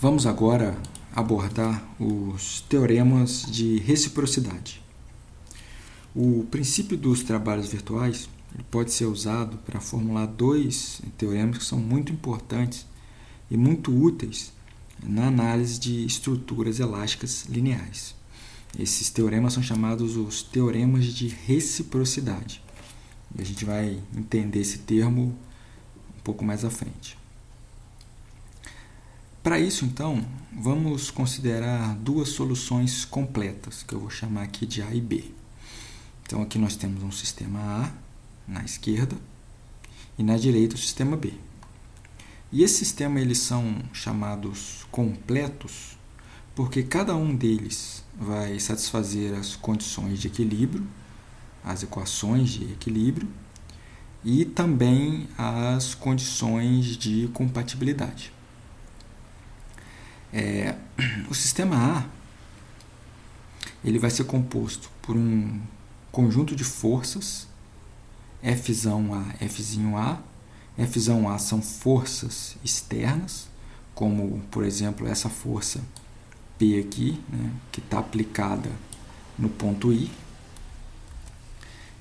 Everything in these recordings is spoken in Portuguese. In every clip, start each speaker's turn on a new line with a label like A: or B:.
A: Vamos agora abordar os teoremas de reciprocidade. O princípio dos trabalhos virtuais pode ser usado para formular dois teoremas que são muito importantes e muito úteis na análise de estruturas elásticas lineares. Esses teoremas são chamados os teoremas de reciprocidade. E a gente vai entender esse termo um pouco mais à frente. Para isso, então, vamos considerar duas soluções completas, que eu vou chamar aqui de A e B. Então, aqui nós temos um sistema A na esquerda e na direita o sistema B. E esse sistema eles são chamados completos porque cada um deles vai satisfazer as condições de equilíbrio, as equações de equilíbrio e também as condições de compatibilidade. O sistema A ele vai ser composto por um conjunto de forças Fzão A. Fzão A são forças externas, como, por exemplo, essa força P aqui, né, que está aplicada no ponto I.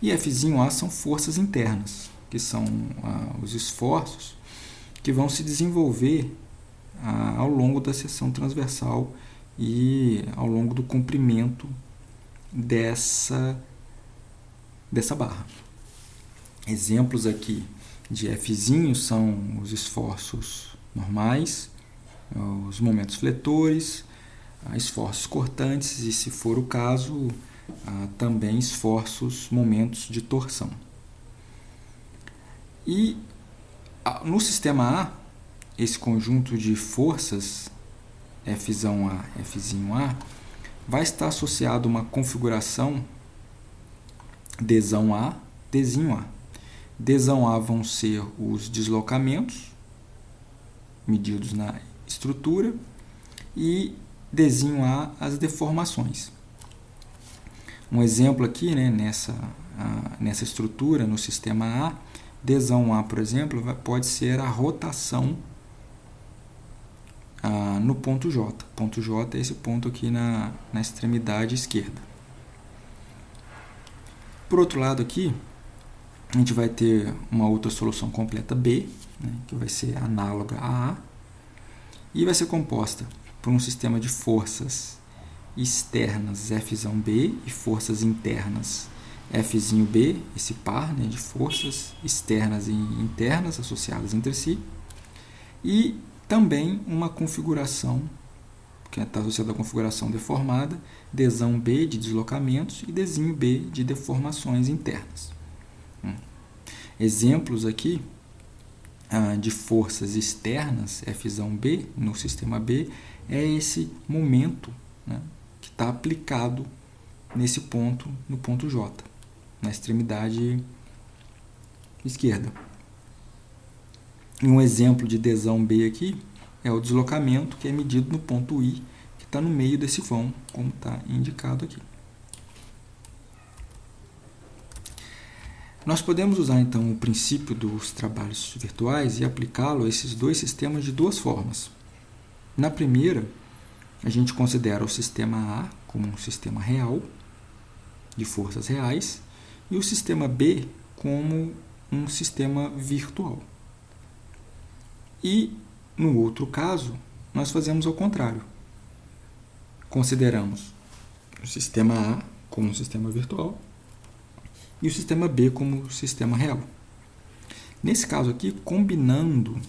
A: E Fzinho A são forças internas, que são os esforços que vão se desenvolver ao longo da seção transversal e ao longo do comprimento dessa barra. Exemplos aqui de Fzinho são os esforços normais, os momentos fletores, esforços cortantes e, se for o caso, também esforços, momentos de torção. E no sistema A, esse conjunto de forças Fzão A, Fzinho A, vai estar associado a uma configuração Dzão A, Dzinho A. Dzão A vão ser os deslocamentos medidos na estrutura e Dzinho A as deformações. Um exemplo aqui, né, nessa estrutura, no sistema A, Dzão A, por exemplo, pode ser a rotação no ponto J. Ponto J é esse ponto aqui na extremidade esquerda. Por outro lado aqui, a gente vai ter uma outra solução completa B, né, que vai ser análoga a A, e vai ser composta por um sistema de forças externas Fzão B e forças internas Fzinho B, esse par, né, de forças externas e internas associadas entre si, e também uma configuração, que está associada à configuração deformada, Dzão B de deslocamentos e Dzinho B de deformações internas. Exemplos aqui de forças externas Fzão B no sistema B é esse momento, né, que está aplicado nesse ponto, no ponto J, na extremidade esquerda. E um exemplo de Dzão B aqui é o deslocamento que é medido no ponto I, que está no meio desse vão, como está indicado aqui. Nós podemos usar, então, o princípio dos trabalhos virtuais e aplicá-lo a esses dois sistemas de duas formas. Na primeira, a gente considera o sistema A como um sistema real, de forças reais, e o sistema B como um sistema virtual. E, no outro caso, nós fazemos ao contrário. Consideramos o sistema A como um sistema virtual e o sistema B como sistema real. Nesse caso aqui, combinando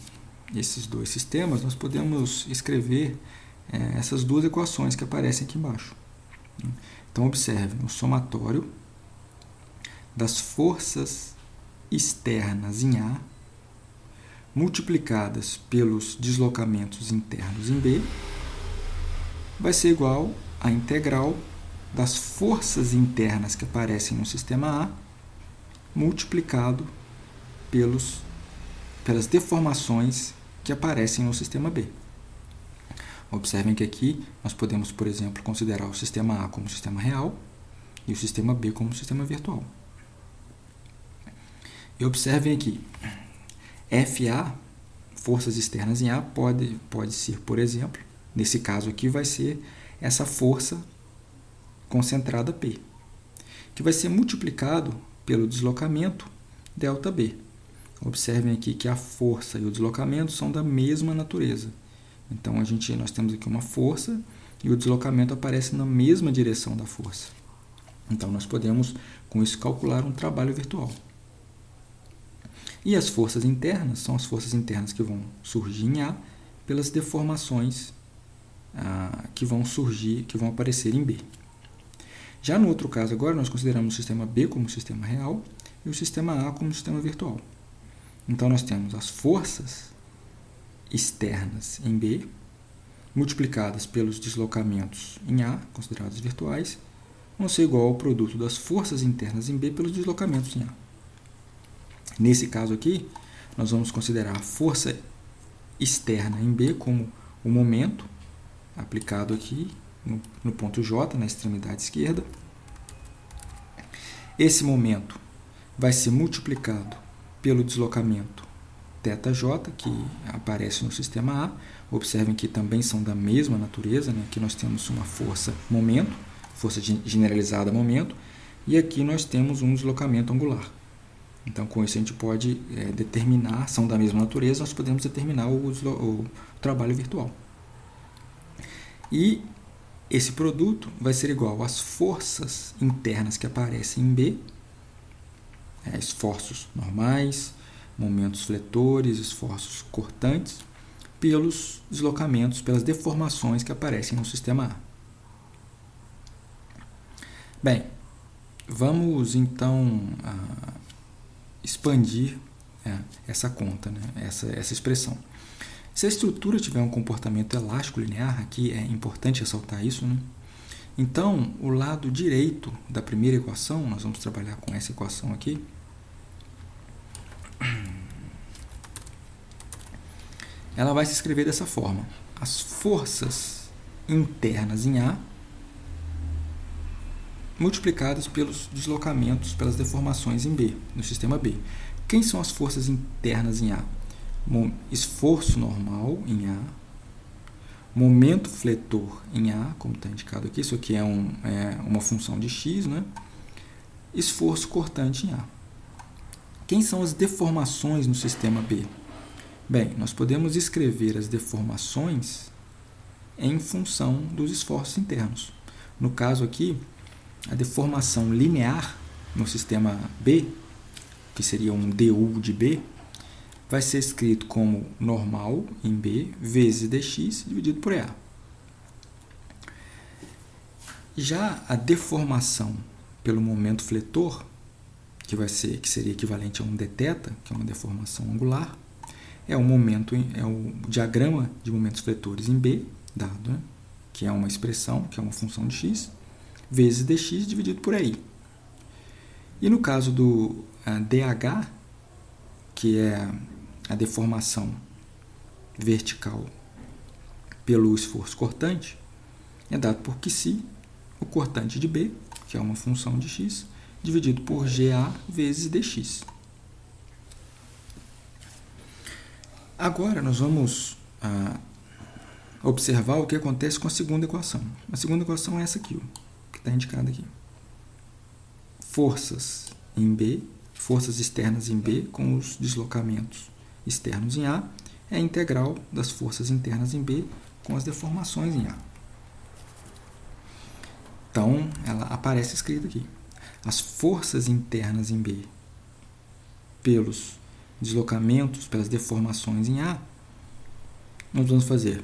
A: esses dois sistemas, nós podemos escrever essas duas equações que aparecem aqui embaixo. Então, observe o somatório das forças externas em A multiplicadas pelos deslocamentos internos em B vai ser igual à integral das forças internas que aparecem no sistema A multiplicado pelas deformações que aparecem no sistema B. Observem que aqui nós podemos, por exemplo, considerar o sistema A como sistema real e o sistema B como sistema virtual. E observem aqui, FA, forças externas em A, pode ser, por exemplo, Nesse caso aqui vai ser essa força concentrada P, que vai ser multiplicado pelo deslocamento ΔB. Observem aqui que a força e o deslocamento são da mesma natureza. Então, nós temos aqui uma força e o deslocamento aparece na mesma direção da força. Então, nós podemos, com isso, calcular um trabalho virtual. E as forças internas são as forças internas que vão surgir em A pelas deformações que vão aparecer em B. Já no outro caso agora, nós consideramos o sistema B como sistema real e o sistema A como sistema virtual. Então, nós temos as forças externas em B, multiplicadas pelos deslocamentos em A, considerados virtuais, vão ser igual ao produto das forças internas em B pelos deslocamentos em A. Nesse caso aqui, nós vamos considerar a força externa em B como o momento, aplicado aqui no ponto J, na extremidade esquerda. Esse momento vai ser multiplicado pelo deslocamento θJ, que aparece no sistema A. Observem que também são da mesma natureza, né? Aqui nós temos uma força momento, força generalizada momento, e aqui nós temos um deslocamento angular. Então, com isso a gente pode determinar, são da mesma natureza, nós podemos determinar o trabalho virtual. E esse produto vai ser igual às forças internas que aparecem em B, esforços normais, momentos fletores, esforços cortantes, pelos deslocamentos, pelas deformações que aparecem no sistema A. Bem, vamos então expandir essa conta, né? essa expressão. Se a estrutura tiver um comportamento elástico linear, aqui é importante ressaltar isso, né? Então, o lado direito da primeira equação, nós vamos trabalhar com essa equação aqui, ela vai se escrever dessa forma: as forças internas em A multiplicadas pelos deslocamentos, pelas deformações em B, no sistema B. Quem são as forças internas em A? Esforço normal em A, momento fletor em A, como está indicado aqui, isso aqui é uma função de x, né? Esforço cortante em A. Quem são as deformações no sistema B? Bem, nós podemos escrever as deformações em função dos esforços internos. No caso aqui, a deformação linear no sistema B, que seria um du de B, vai ser escrito como normal em B vezes dx dividido por EA. Já a deformação pelo momento fletor, que seria equivalente a um dθ, que é uma deformação angular, é o diagrama de momentos fletores em B, dado, né, que é uma expressão, que é uma função de x, vezes dx dividido por EI. E no caso do dH, que é a deformação vertical pelo esforço cortante, é dado por Qc, o cortante de B, que é uma função de x, dividido por GA vezes dx. Agora nós vamos observar o que acontece com a segunda equação. A segunda equação é essa aqui, que está indicada aqui. Forças em B, forças externas em B com os deslocamentos externos em A, é a integral das forças internas em B com as deformações em A. Então, ela aparece escrita aqui. As forças internas em B pelos deslocamentos, pelas deformações em A, nós vamos fazer.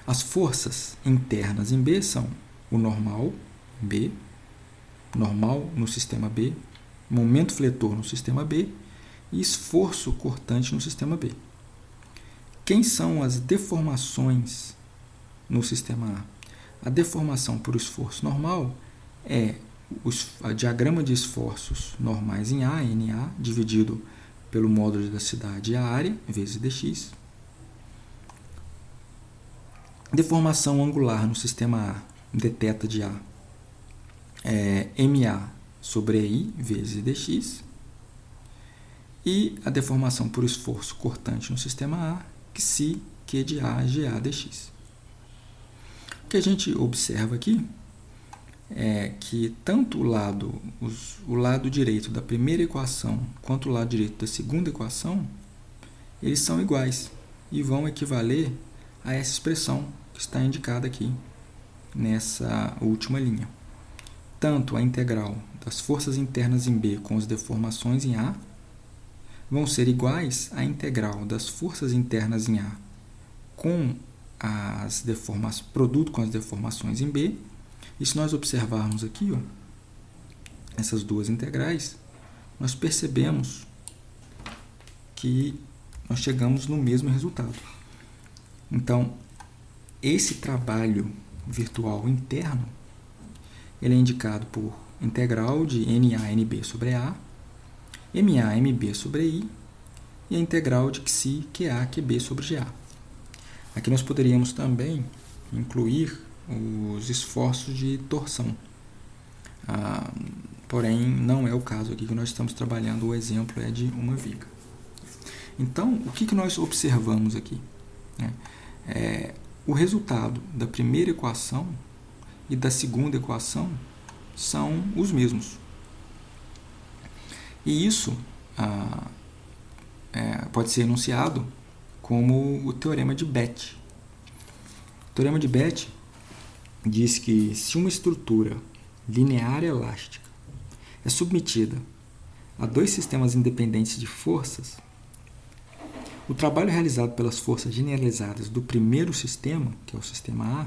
A: As forças internas em B são o normal em B, normal no sistema B, momento fletor no sistema B e esforço cortante no sistema B. Quem são as deformações no sistema A? A deformação por esforço normal é o diagrama de esforços normais em A, NA, dividido pelo módulo da cidade e a área, vezes dx. Deformação angular no sistema A, dθ de A, é MA sobre EI vezes dx. E a deformação por esforço cortante no sistema A, Qc, Q de A, GA dx. O que a gente observa aqui é que tanto o lado direito da primeira equação quanto o lado direito da segunda equação, eles são iguais e vão equivaler a essa expressão que está indicada aqui nessa última linha. Tanto a integral das forças internas em B com as deformações em A vão ser iguais à integral das forças internas em A com produto com as deformações em B. E se nós observarmos aqui, ó, essas duas integrais, nós percebemos que nós chegamos no mesmo resultado. Então, esse trabalho virtual interno, ele é indicado por integral de NA NB sobre A, MA MB sobre I e a integral de QC QA QB sobre GA. Aqui nós poderíamos também incluir os esforços de torção. Porém, não é o caso aqui que nós estamos trabalhando, o exemplo é de uma viga. Então, o que nós observamos aqui? O resultado da primeira equação e da segunda equação são os mesmos. E isso pode ser enunciado como o teorema de Bethe. O teorema de Bethe diz que se uma estrutura linear elástica é submetida a dois sistemas independentes de forças, o trabalho realizado pelas forças generalizadas do primeiro sistema, que é o sistema A,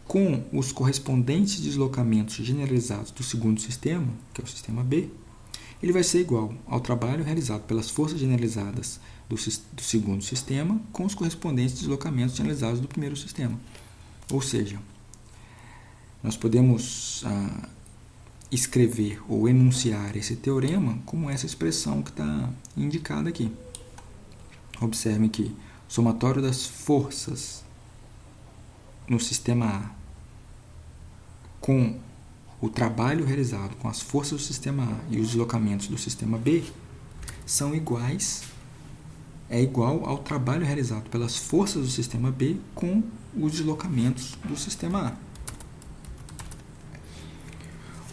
A: com os correspondentes deslocamentos generalizados do segundo sistema, que é o sistema B, ele vai ser igual ao trabalho realizado pelas forças generalizadas do segundo sistema com os correspondentes deslocamentos generalizados do primeiro sistema. Ou seja, nós podemos escrever ou enunciar esse teorema como essa expressão que está indicada aqui. Observem que o somatório das forças no sistema A com o trabalho realizado com as forças do sistema A e os deslocamentos do sistema B é igual ao trabalho realizado pelas forças do sistema B com os deslocamentos do sistema A.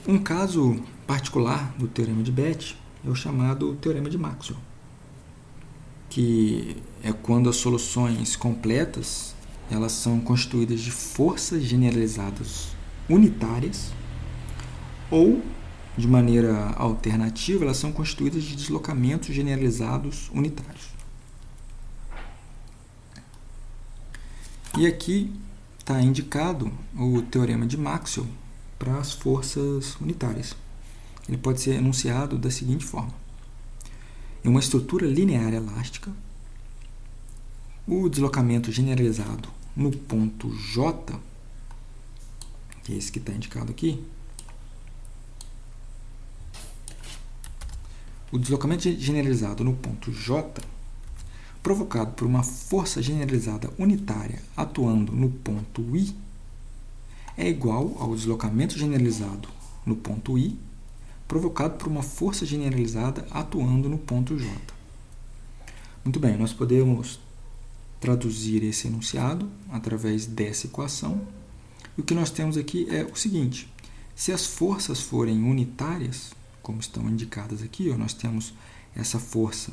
A: Um caso particular do teorema de Bethe é o chamado teorema de Maxwell, que é quando as soluções completas elas são constituídas de forças generalizadas unitárias ou, de maneira alternativa, elas são constituídas de deslocamentos generalizados unitários. E aqui está indicado o teorema de Maxwell para as forças unitárias. Ele pode ser enunciado da seguinte forma. Em uma estrutura linear elástica, o deslocamento generalizado no ponto J, que é esse que está indicado aqui, o deslocamento generalizado no ponto J, provocado por uma força generalizada unitária atuando no ponto I, é igual ao deslocamento generalizado no ponto I, provocado por uma força generalizada atuando no ponto J. Muito bem, nós podemos traduzir esse enunciado através dessa equação. E o que nós temos aqui é o seguinte: se as forças forem unitárias, como estão indicadas aqui, nós temos essa força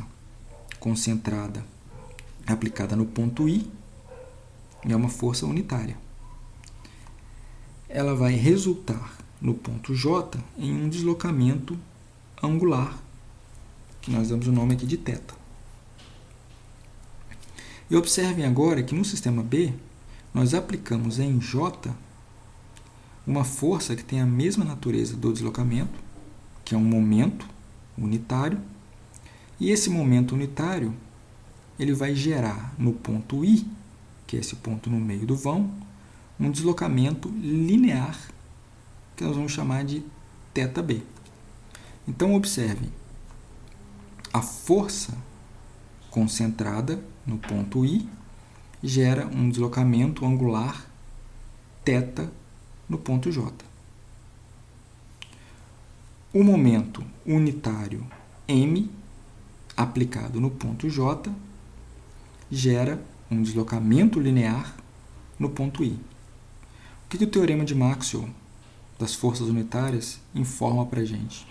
A: concentrada aplicada no ponto I, é uma força unitária. Ela vai resultar no ponto J em um deslocamento angular, que nós damos o nome aqui de θ. E observem agora que no sistema B, nós aplicamos em J uma força que tem a mesma natureza do deslocamento, que é um momento unitário, e esse momento unitário ele vai gerar no ponto I, que é esse ponto no meio do vão, um deslocamento linear, que nós vamos chamar de θB. Então, observem, a força concentrada no ponto I gera um deslocamento angular θ no ponto J. O momento unitário M aplicado no ponto J gera um deslocamento linear no ponto I. que o teorema de Maxwell das forças unitárias informa para a gente?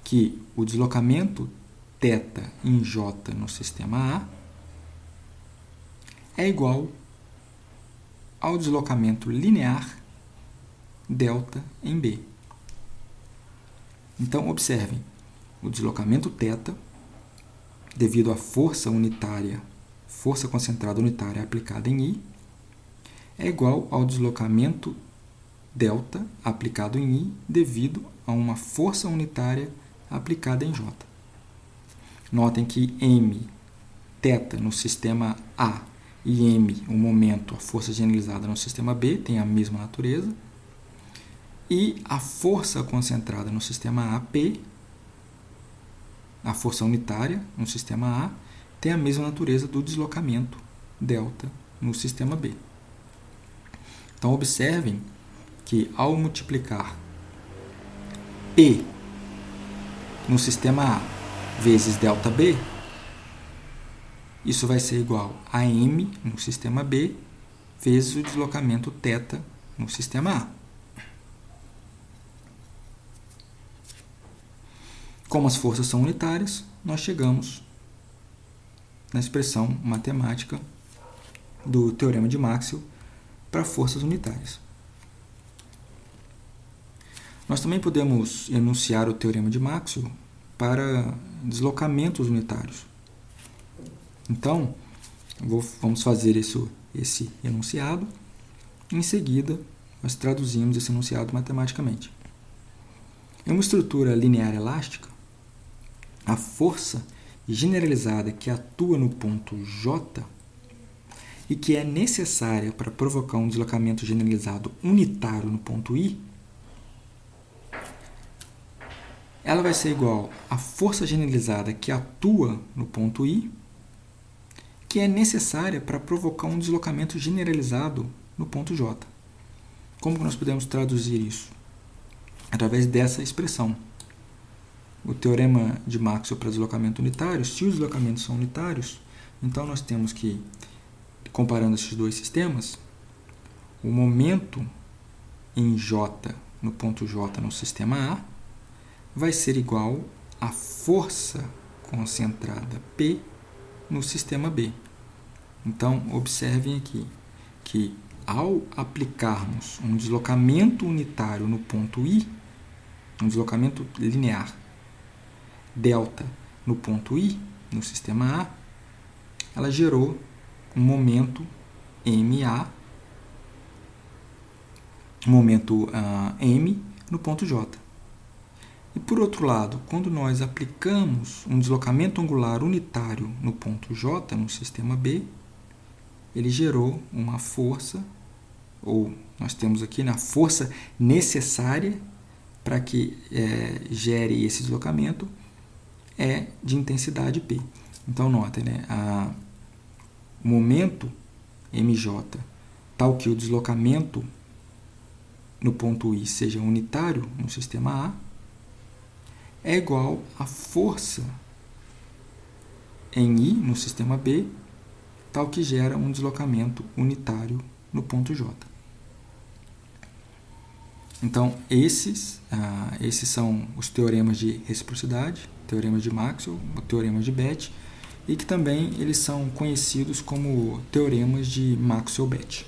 A: Que o deslocamento θ em J no sistema A é igual ao deslocamento linear delta em B. Então, observem, o deslocamento θ, devido à força unitária, força concentrada unitária aplicada em I, é igual ao deslocamento delta aplicado em I devido a uma força unitária aplicada em J. Notem que m, θ no sistema A, e m, o momento, a força generalizada no sistema B, tem a mesma natureza, e a força concentrada no sistema A, P, a força unitária no sistema A, tem a mesma natureza do deslocamento delta no sistema B. Então, observem que ao multiplicar P no sistema A vezes delta B, isso vai ser igual a m no sistema B vezes o deslocamento θ no sistema A. Como as forças são unitárias, nós chegamos na expressão matemática do teorema de Maxwell para forças unitárias. Nós também podemos enunciar o teorema de Maxwell para deslocamentos unitários. Então, vamos fazer esse enunciado. Em seguida, nós traduzimos esse enunciado matematicamente. Em uma estrutura linear elástica, a força generalizada que atua no ponto J e que é necessária para provocar um deslocamento generalizado unitário no ponto I, ela vai ser igual à força generalizada que atua no ponto I, que é necessária para provocar um deslocamento generalizado no ponto J. Como que nós podemos traduzir isso? Através dessa expressão. O teorema de Maxwell para deslocamento unitário, se os deslocamentos são unitários, então nós temos que, comparando esses dois sistemas, o momento em J, no ponto J no sistema A, vai ser igual à força concentrada P no sistema B. Então, observem aqui que ao aplicarmos um deslocamento unitário no ponto I, um deslocamento linear delta no ponto I, no sistema A, ela gerou um momento MA, momento M no ponto J. E por outro lado, quando nós aplicamos um deslocamento angular unitário no ponto J, no sistema B, ele gerou uma força, ou nós temos aqui a força necessária para que gere esse deslocamento é de intensidade P. Então, notem, o momento MJ, tal que o deslocamento no ponto I seja unitário no sistema A, é igual à força em I no sistema B, tal que gera um deslocamento unitário no ponto J. Então, esses são os teoremas de reciprocidade, teoremas de Maxwell, o teorema de Bethe, e que também eles são conhecidos como teoremas de Maxwell-Bethe.